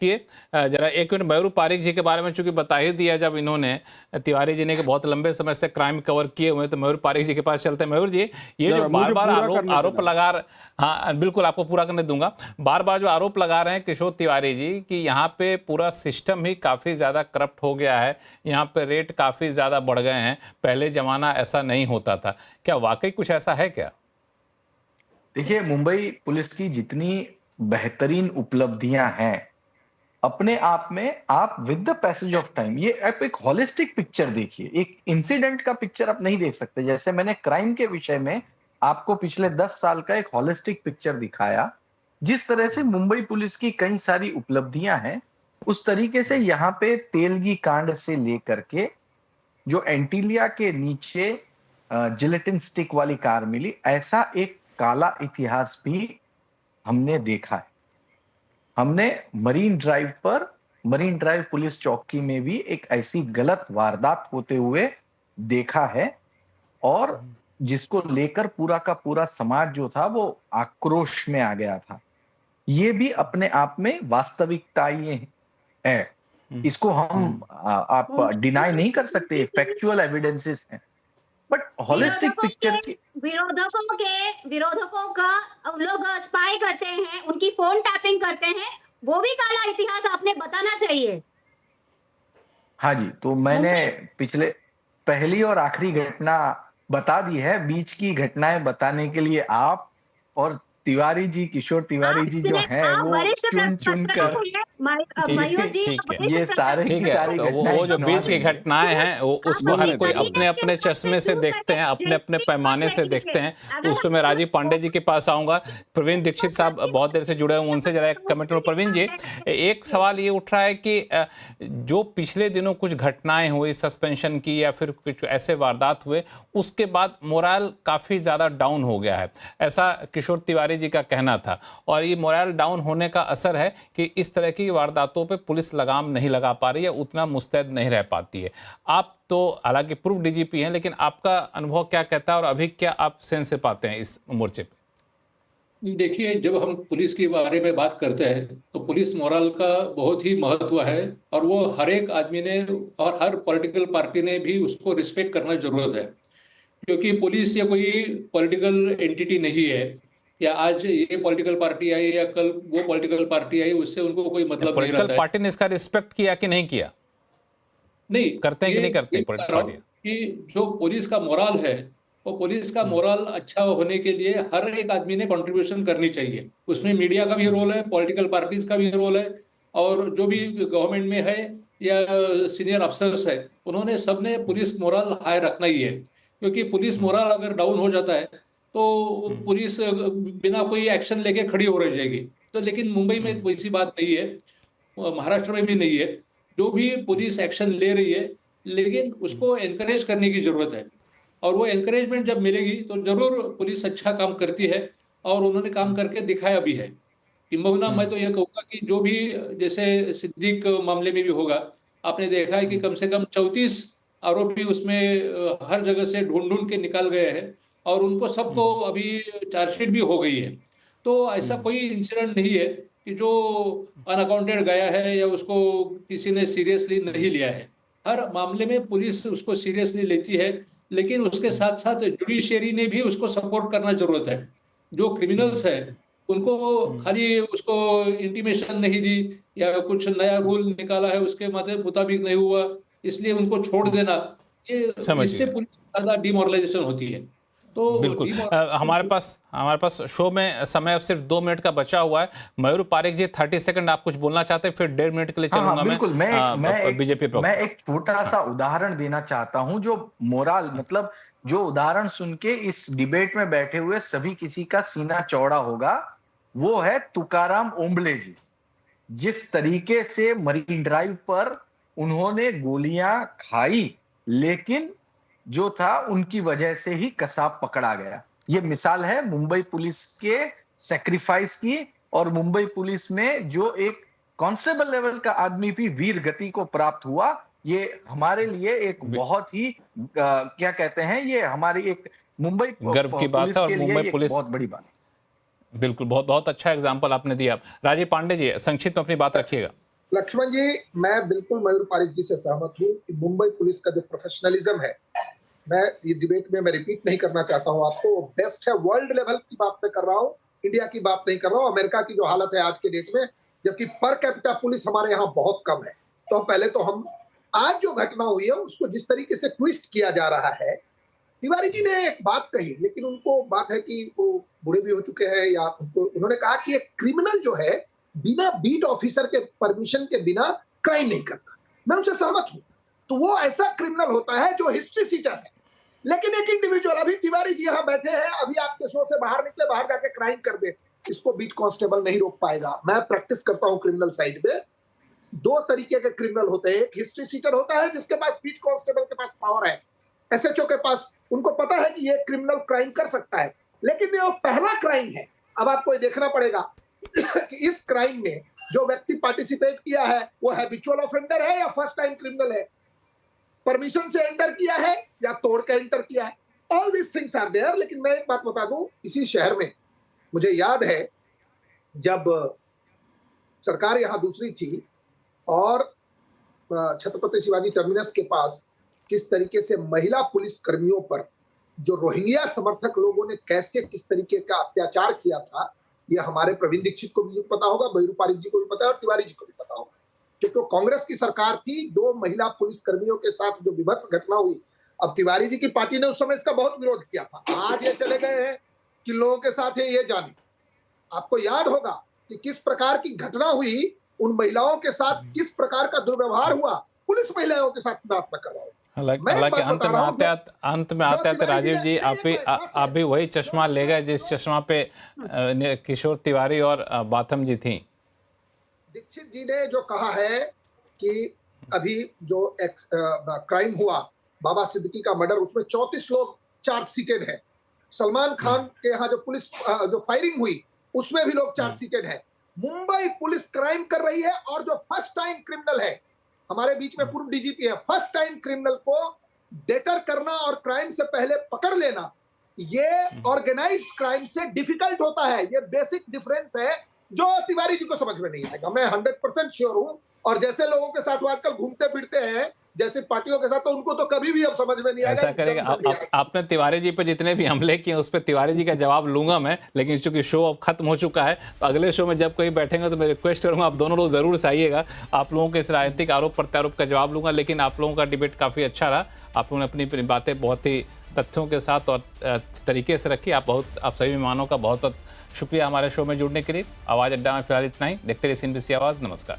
कि जरा एक मिनट मयूर पारिक जी के बारे में चूंकि बता ही दिया, जब इन्होंने तिवारी जी ने कि बहुत लंबे समय से क्राइम कवर किए हुए, तो मयूर पारिक जी के पास चलते हैं। मयूर जी, ये जो बार बार आरोप लगा, हाँ बिल्कुल आपको पूरा करने दूंगा, बार बार जो आरोप लगा रहे हैं किशोर तिवारी जी कि यहाँ पे पूरा सिस्टम ही काफी ज्यादा करप्ट हो गया है, यहाँ पे रेट काफी ज्यादा बढ़ गए हैं, पहले जमाना ऐसा नहीं होता था, क्या वाकई कुछ ऐसा है क्या? देखिए, मुंबई पुलिस की जितनी बेहतरीन उपलब्धियां हैं, अपने आप में आप with the passage of time, ये आप एक होलिस्टिक पिक्चर देखिए। एक इंसिडेंट का पिक्चर आप नहीं देख सकते। जैसे मैंने क्राइम के विषय में आपको पिछले 10 साल का एक होलिस्टिक पिक्चर दिखाया, जिस तरह से मुंबई पुलिस की कई सारी उपलब्धियां हैं, उस तरीके से यहाँ पे तेलगी कांड से लेकर के जो एंटीलिया के नीचे जिलेटिन स्टिक वाली कार मिली, ऐसा एक काला इतिहास भी हमने देखा है। हमने मरीन ड्राइव पुलिस चौकी में भी एक ऐसी गलत वारदात होते हुए देखा है, और जिसको लेकर पूरा का पूरा समाज जो था वो आक्रोश में आ गया था। ये भी अपने आप में वास्तविकता ये है। इसको हम आप डिनाई नहीं कर सकते, फैक्चुअल एविडेंसेस हैं। बट होलिस्टिक पिक्चर की विरोधकों का लोग स्पाई करते हैं, उनकी फोन टैपिंग करते हैं, वो भी काला इतिहास आपने बताना चाहिए। हाँ जी, तो मैंने पिछले पहली और आखिरी घटना बता दी है। बीच की घटनाएं बताने के लिए आप और तिवारी जी, किशोर तिवारी जी जो हैं, वो चुन चुन कर मयूर जी ये सारे ठीक की है, सारी तो वो जो बीच की घटनाएं हैं वो उसको हर कोई अपने अपने चश्मे से देखते हैं, अपने अपने पैमाने से देखते हैं। तो उस पर मैं राजीव पांडे जी के पास आऊंगा। प्रवीण दीक्षित साहब बहुत देर से जुड़े हुए, उनसे जरा एक कमेंट करूं। प्रवीण जी, एक सवाल ये उठ रहा है कि जो पिछले दिनों कुछ घटनाएं हुई, सस्पेंशन की या फिर कुछ ऐसे वारदात हुए, उसके बाद मोरल काफी ज्यादा डाउन हो गया है, ऐसा किशोर तिवारी जी का कहना था। और ये मोरल डाउन होने का असर है कि इस तरह की वारदातों पे पुलिस लगाम नहीं लगा पा रही है, उतना मुस्तैद नहीं रह पाती है। आप तो हालांकि पूर्व डीजीपी हैं, लेकिन आपका अनुभव क्या कहता है और अभी क्या आप सेंस से पाते हैं इस मोर्चे पे? देखिए, जब हम पुलिस के बारे में बात करते हैं तो पुलिस मोरल का बहुत ही महत्व है, और वो हर एक आदमी ने और हर पॉलिटिकल पार्टी ने भी उसको रिस्पेक्ट करना जरूरत है। क्योंकि पुलिस ये कोई पॉलिटिकल एंटिटी नहीं है, या आज ये पॉलिटिकल पार्टी आई या कल वो पॉलिटिकल पार्टी आई, उससे उनको कोई मतलब नहीं रहता है। पॉलिटिकल पार्टी ने इसका रिस्पेक्ट किया कि नहीं किया? नहीं करते हैं कि नहीं करते पॉलिटिकल पार्टी? कि जो पुलिस का मोरल है, वो पुलिस का मोरल अच्छा होने के लिए हर एक आदमी ने कंट्रीब्यूशन करनी चाहिए। उसमें मीडिया का भी रोल है, पॉलिटिकल पार्टीज का भी रोल है, और जो भी गवर्नमेंट में है या सीनियर अफसर्स है, उन्होंने सबने पुलिस मोरल हाई रखना ही है। क्योंकि पुलिस मोरल अगर डाउन हो जाता है तो पुलिस बिना कोई एक्शन लेके खड़ी हो रह जाएगी। तो लेकिन मुंबई में वैसी बात नहीं है, महाराष्ट्र में भी नहीं है। जो भी पुलिस एक्शन ले रही है, लेकिन उसको एनकरेज करने की जरूरत है, और वो एनकरेजमेंट जब मिलेगी तो जरूर पुलिस अच्छा काम करती है, और उन्होंने काम करके दिखाया भी है। किंबहुना मैं तो ये कहूँगा कि जो भी जैसे सिद्दीक मामले में भी होगा, आपने देखा है कि कम से कम 34 आरोपी उसमें हर जगह से ढूंढ ढूंढ के निकाल गए हैं, और उनको सबको अभी चार्जशीट भी हो गई है। तो ऐसा कोई इंसिडेंट नहीं है कि जो अनअकाउंटेड गया है या उसको किसी ने सीरियसली नहीं लिया है। हर मामले में पुलिस उसको सीरियसली लेती है, लेकिन उसके साथ साथ जुडिशियरी ने भी उसको सपोर्ट करना जरूरत है। जो क्रिमिनल्स है उनको खाली उसको इंटीमेशन नहीं दी या कुछ नया रूल निकाला है उसके मुताबिक नहीं हुआ इसलिए उनको छोड़ देना, ये इससे पुलिस ज्यादा डिमोरलाइजेशन होती है। तो बिल्कुल, हमारे पास शो में समय अब सिर्फ 2 मिनट का बचा हुआ है। मयूर पारिक जी, 30 सेकंड आप कुछ बोलना चाहते हैं, फिर 1.5 मिनट के लिए चलूंगा। बिल्कुल, मैं बीजेपी पे मैं एक छोटा सा उदाहरण देना चाहता हूं, जो मोरल, मतलब जो उदाहरण सुन के इस डिबेट में बैठे हुए सभी किसी का सीना चौड़ा होगा, वो है तुकाराम ओंबले जी। जिस तरीके से मरीन ड्राइव पर उन्होंने गोलियां खाई, लेकिन जो था उनकी वजह से ही कसाब पकड़ा गया। ये मिसाल है मुंबई पुलिस के सेक्रीफाइस की, और मुंबई पुलिस में जो एक कांस्टेबल लेवल का आदमी भी वीर गति को प्राप्त हुआ। ये हमारे लिए एक बहुत ही क्या कहते हैं, ये हमारी एक मुंबई गर्व की बात है, और मुंबई पुलिस बहुत बड़ी बात। बिल्कुल, बहुत बहुत अच्छा एग्जाम्पल आपने दिया। राजीव पांडे जी, संक्षिप्त में अपनी बात रखिएगा। लक्ष्मण जी, मैं बिल्कुल मयूर पारिक जी से सहमत हूँ कि मुंबई पुलिस का जो प्रोफेशनलिज्म है, मैं ये डिबेट में मैं रिपीट नहीं करना चाहता हूँ आपको, वो बेस्ट है। वर्ल्ड लेवल की बात मैं कर रहा हूँ, इंडिया की बात नहीं कर रहा हूँ। अमेरिका की जो हालत है आज के डेट में, जबकि पर कैपिटा पुलिस हमारे यहाँ बहुत कम है। तो पहले तो हम आज जो घटना हुई है उसको जिस तरीके से ट्विस्ट किया जा रहा है, तिवारी जी ने एक बात कही, लेकिन उनको बात है कि वो बूढ़े भी हो चुके हैं, या उन्होंने कहा कि एक क्रिमिनल जो है बिना बीट ऑफिसर के परमिशन के बिना क्राइम नहीं करता। मैं उनसे सहमत हूं। तो वो ऐसा क्रिमिनल होता है जो हिस्ट्री सीटर है। लेकिन एक इंडिविजुअल, अभी तिवारी जी यहाँ बैठे हैं, अभी आपके शो से बाहर निकले, बाहर जाके क्राइम कर दे, इसको बीट कांस्टेबल नहीं रोक पाएगा। मैं प्रैक्टिस करता हूँ क्रिमिनल साइड में। दो तरीके के क्रिमिनल होते हैं, एक हिस्ट्री सीटर होता है जिसके पास बीट कांस्टेबल के पास पावर है, एसएचओ के पास, उनको पता है कि ये क्रिमिनल क्राइम कर सकता है, लेकिन ये पहला क्राइम है। अब आपको ये देखना पड़ेगा कि इस क्राइम में जो व्यक्ति पार्टिसिपेट किया है वो हैबिचुअल ऑफेंडर है या फर्स्ट टाइम क्रिमिनल है, परमिशन से एंटर किया है या तोड़ के एंटर किया है। All this things are there. लेकिन मैं एक बात बता दूं, इसी शहर में मुझे याद है जब सरकार यहां दूसरी थी और छत्रपति शिवाजी टर्मिनस के पास किस तरीके से महिला पुलिस कर्मियों पर जो रोहिंग्या समर्थक लोगों ने कैसे किस तरीके का अत्याचार किया था, ये हमारे प्रवीण दीक्षित को भी पता होगा, मयूर पारिक जी को भी पता है और तिवारी जी को भी पता होगा, क्योंकि कांग्रेस की सरकार थी। 2 महिला पुलिस कर्मियों के साथ जो विभत्स घटना हुई, अब तिवारी जी की पार्टी ने उस समय इसका बहुत विरोध किया था। आज ये चले गए हैं कि लोगों के साथ है, ये जाने। आपको याद होगा कि किस प्रकार की घटना हुई, उन महिलाओं के साथ किस प्रकार का दुर्व्यवहार हुआ, पुलिस महिलाओं के साथ बात न कर रहा हूँ। हालांकि अंत में आते राजीव जी, आप भी वही चश्मा ले गए जिस चश्मा पे किशोर तिवारी और बाथम जी थी। दीक्षित जी ने जो कहा है कि अभी जो क्राइम हुआ, बाबा सिद्दीकी का मर्डर, उसमें 34 लोग चार्ज सीटेड है। सलमान खान के यहाँ जो पुलिस जो फायरिंग हुई उसमें भी लोग चार्ज सीटेड है। मुंबई पुलिस क्राइम कर रही है और जो फर्स्ट टाइम क्रिमिनल है, हमारे बीच में पूर्व डीजीपी है, फर्स्ट टाइम क्रिमिनल को डेटर करना और क्राइम से पहले पकड़ लेना, ये ऑर्गेनाइज्ड क्राइम से डिफिकल्ट होता है। ये बेसिक डिफरेंस है जो तिवारी जी को समझ में नहीं आएगा। मैं 100% श्योर हूं। और जैसे लोगों के साथ वो आजकल घूमते फिरते हैं, जैसे पार्टियों के साथ, तो उनको तो कभी भी अब समझ में नहीं आएगा। ऐसा करेगा, आपने तिवारी जी पे जितने भी हमले किए उस पर तिवारी जी का जवाब लूंगा मैं, लेकिन चूंकि शो अब खत्म हो चुका है, तो अगले शो में जब कोई बैठेंगे तो मैं रिक्वेस्ट करूंगा आप दोनों लोग जरूर से आइएगा। आप लोगों के इस राजनीतिक आरोप प्रत्यारोप का जवाब लूंगा। लेकिन आप लोगों का डिबेट काफ़ी अच्छा रहा, आप लोगों ने अपनी बातें बहुत ही तथ्यों के साथ और तरीके से रखी। आप सभी मेहमानों का बहुत बहुत शुक्रिया हमारे शो में जुड़ने के लिए। आवाज़ अड्डा में फिलहाल इतना ही। देखते रहिए CNBC आवाज़। नमस्कार।